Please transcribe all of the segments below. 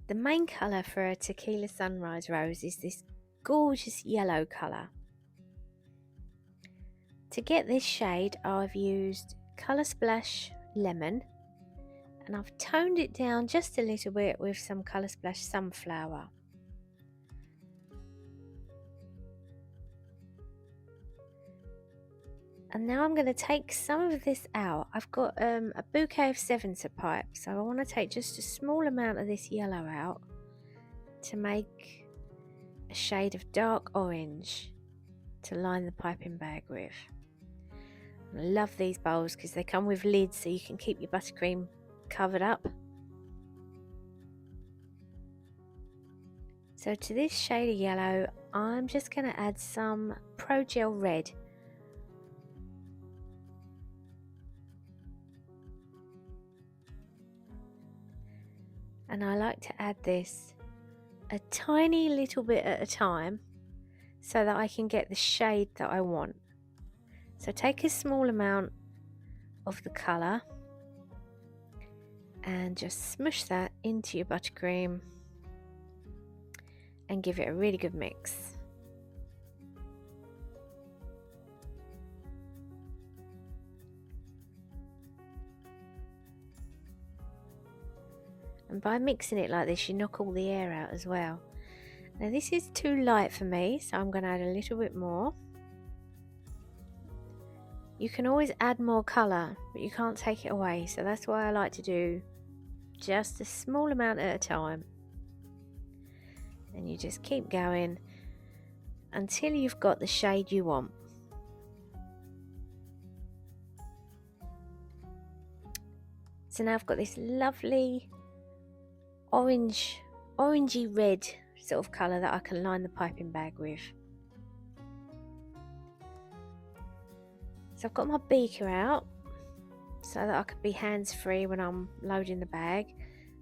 The main colour for a Tequila Sunrise Rose is this gorgeous yellow colour. To get this shade, I've used Colour Splash Lemon, and I've toned it down just a little bit with some Colour Splash Sunflower. And now I'm going to take some of this out. I've got a bouquet of 7 to pipe, so I want to take just a small amount of this yellow out to make a shade of dark orange to line the piping bag with. I love these bowls because they come with lids so you can keep your buttercream covered up. So to this shade of yellow, I'm just going to add some Pro Gel Red. And I like to add this a tiny little bit at a time so that I can get the shade that I want. So take a small amount of the colour and just smush that into your buttercream and give it a really good mix. And by mixing it like this, you knock all the air out as well. Now this is too light for me, so I'm going to add a little bit more. You can always add more colour, but you can't take it away, so that's why I like to do just a small amount at a time. And you just keep going until you've got the shade you want. So now I've got this lovely orangey red sort of colour that I can line the piping bag with. So I've got my beaker out so that I can be hands-free when I'm loading the bag.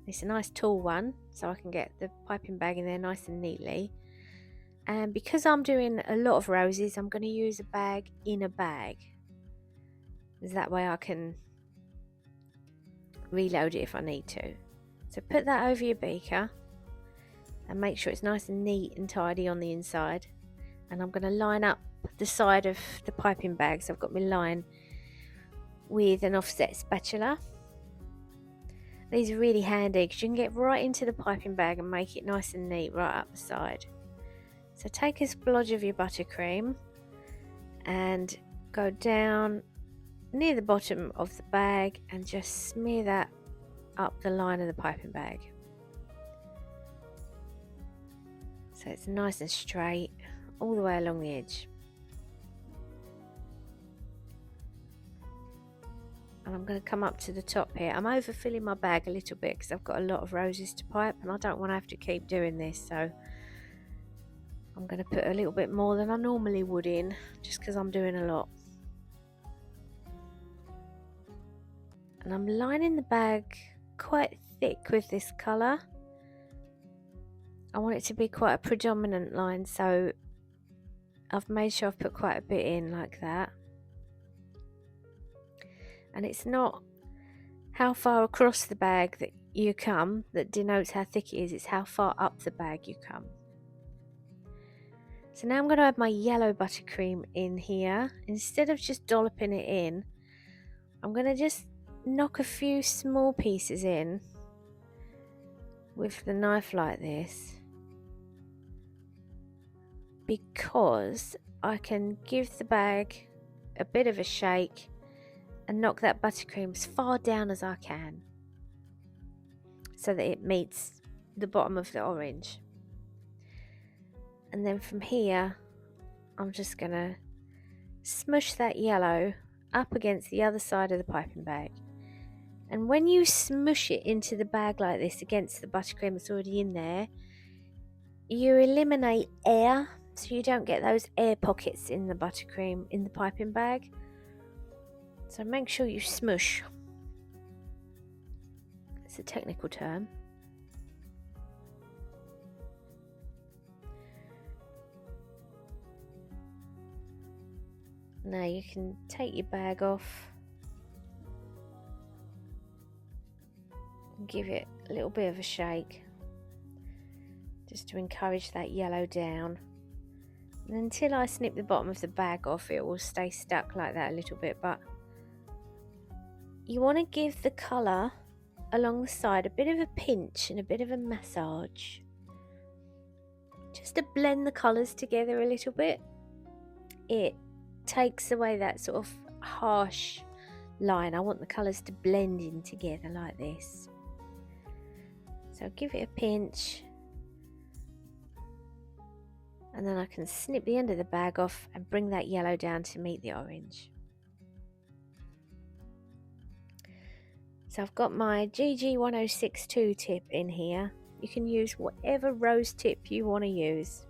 It's a nice tall one so I can get the piping bag in there nice and neatly. And because I'm doing a lot of roses, I'm going to use a bag in a bag. Because that way I can reload it if I need to. So put that over your beaker and make sure it's nice and neat and tidy on the inside. And I'm going to line up the side of the piping bag. So I've got my line with an offset spatula. These are really handy because you can get right into the piping bag and make it nice and neat right up the side. So take a splodge of your buttercream and go down near the bottom of the bag and just smear that up the line of the piping bag. So it's nice and straight all the way along the edge. And I'm going to come up to the top here. I'm overfilling my bag a little bit because I've got a lot of roses to pipe and I don't want to have to keep doing this, so I'm going to put a little bit more than I normally would in just because I'm doing a lot. And I'm lining the bag quite thick with this colour. I want it to be quite a predominant line, so I've made sure I've put quite a bit in like that. And it's not how far across the bag that you come that denotes how thick it is, it's how far up the bag you come. So now I'm going to add my yellow buttercream in here. Instead of just dolloping it in, I'm going to just knock a few small pieces in with the knife like this, because I can give the bag a bit of a shake and knock that buttercream as far down as I can so that it meets the bottom of the orange. And then from here I'm just going to smush that yellow up against the other side of the piping bag. And when you smush it into the bag like this against the buttercream that's already in there, you eliminate air, so you don't get those air pockets in the buttercream in the piping bag. So make sure you smush. It's a technical term. Now you can take your bag off and give it a little bit of a shake. just to encourage that yellow down. And until I snip the bottom of the bag off, it will stay stuck like that a little bit, but you want to give the colour along the side a bit of a pinch and a bit of a massage, just to blend the colours together a little bit. It takes away that sort of harsh line. I want the colours to blend in together like this. So give it a pinch, and then I can snip the end of the bag off and bring that yellow down to meet the orange. So I've got my GG1062 tip in here. You can use whatever rose tip you want to use.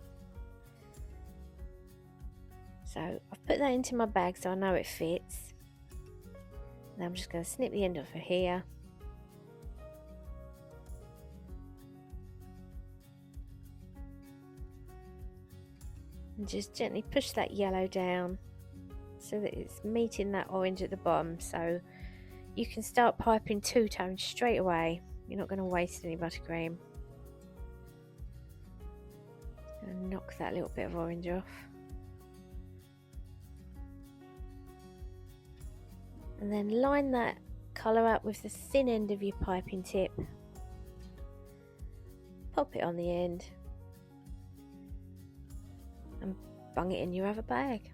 So I've put that into my bag so I know it fits. Now I'm just going to snip the end off of here. And just gently push that yellow down so that it's meeting that orange at the bottom, so you can start piping two-tone straight away. You're not going to waste any buttercream. And knock that little bit of orange off. And then line that colour up with the thin end of your piping tip. Pop it on the end. And bung it in your other bag.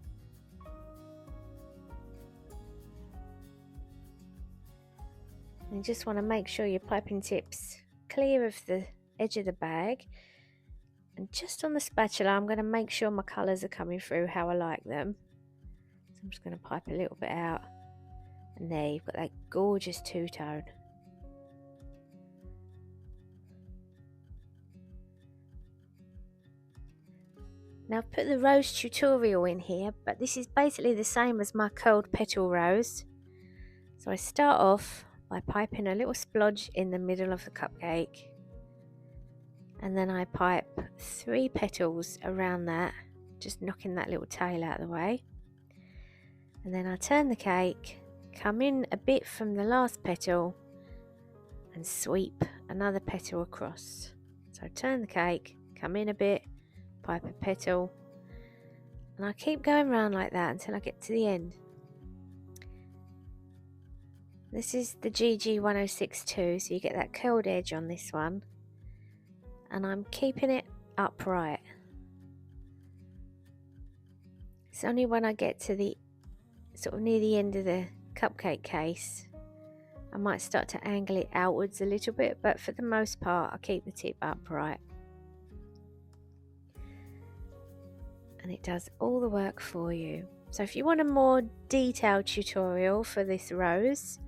And you just want to make sure your piping tip's clear of the edge of the bag. And just on the spatula, I'm going to make sure my colours are coming through how I like them. So I'm just going to pipe a little bit out. And there you've got that gorgeous two-tone. Now I've put the rose tutorial in here, but this is basically the same as my curled petal rose. So I start off by piping a little splodge in the middle of the cupcake, and then I pipe 3 petals around that, just knocking that little tail out of the way. And then I turn the cake, come in a bit from the last petal and sweep another petal across. So turn the cake, come in a bit, pipe a petal, and I keep going around like that until I get to the end. This is the GG1062, so you get that curled edge on this one, and I'm keeping it upright. It's only when I get to the sort of near the end of the cupcake case I might start to angle it outwards a little bit, but for the most part I keep the tip upright. And it does all the work for you. So if you want a more detailed tutorial for this rose,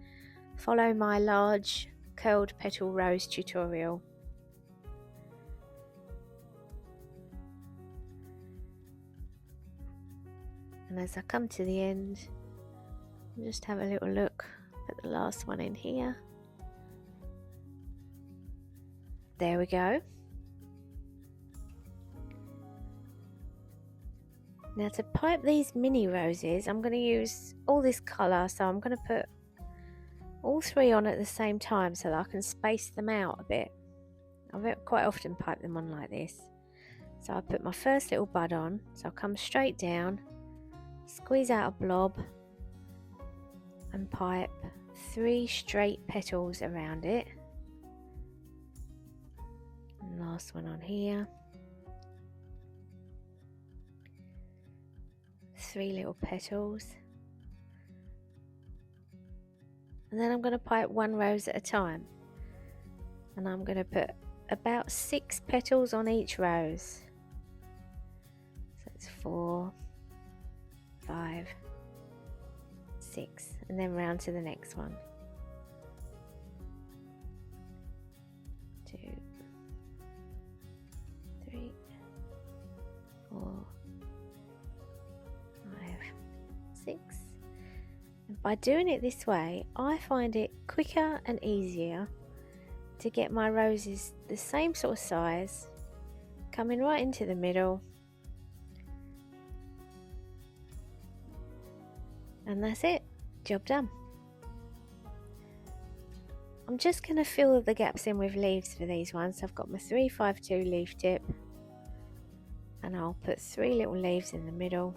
follow my large curled petal rose tutorial. And as I come to the end, just have a little look at the last one in here. There we go. Now to pipe these mini roses, I'm going to use all this colour, so I'm going to put all 3 on at the same time so that I can space them out a bit. I quite often pipe them on like this. So I put my first little bud on, so I'll come straight down, squeeze out a blob and pipe 3 straight petals around it. And last one on here. 3 little petals, and then I'm going to pipe 1 rose at a time, and I'm going to put about 6 petals on each rose. So it's 4, 5, 6, and then round to the next one. 2, 3, 4, 6. And by doing it this way, I find it quicker and easier to get my roses the same sort of size, coming right into the middle, and that's it, job done. I'm just going to fill the gaps in with leaves for these ones. So I've got my 352 leaf tip, and I'll put 3 little leaves in the middle,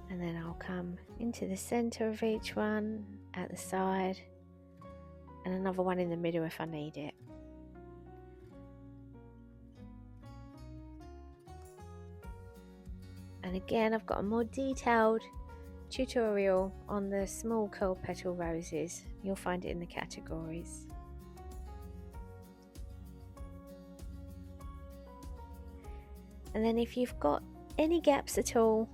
and then I'll come into the center of each one, at the side, and another one in the middle if I need it. And again, I've got a more detailed tutorial on the small curl petal roses. You'll find it in the categories. And then if you've got any gaps at all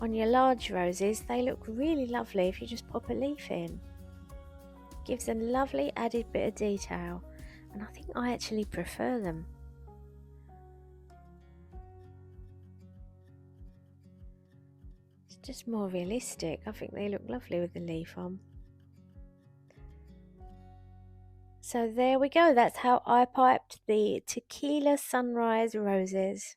on your large roses, they look really lovely if you just pop a leaf in. Gives a lovely added bit of detail, and I think I actually prefer them. It's just more realistic. I think they look lovely with the leaf on. So there we go. That's how I piped the Tequila Sunrise roses.